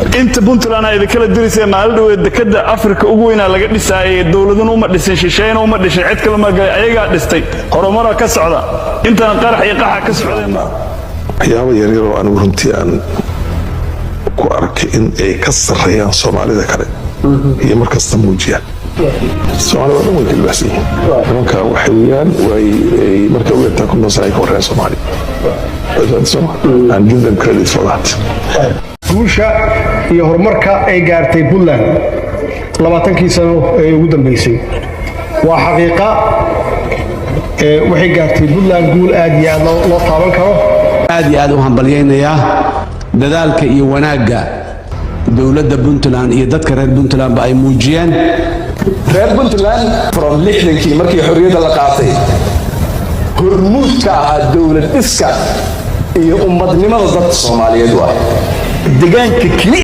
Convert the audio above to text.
انت بنتلان اذا كلا دريسه مaaldo dekada Afrika ugu weyn laga dhisay dawladuna uma dhisin shisheeyna uma dhisay cid kale ma ayaga dhistay horumar ka socda inta qarax iyo qaxa ka socdeen waxyaabo yar yar oo aan runtii aan ku arkay in ay ka sarreeyaan Soomaalida kale iyo markasta muujiyaan Soomaalida waa mid ilbaasi marka waxayaan way marka uu inta ku nasay ka wareen Soomaali and give them credit for that guusha iyo horumarka ay gaartay Puntland 20 sano ee ugu dambeysay waa xaqiiqa waxay gaartay Puntland guul aad iyo aad loo taaban karo aad iyo aad u hambalyeynaya dadaalka iyo wanaaga dawladda Puntland iyo dadka reer Puntland ba ay muujiyeen reer Puntland from 60kii markii xorriyadda la qaatay hormuudka dawlad iska iyo ummadnimada dadka Soomaaliyeed waa deegaanka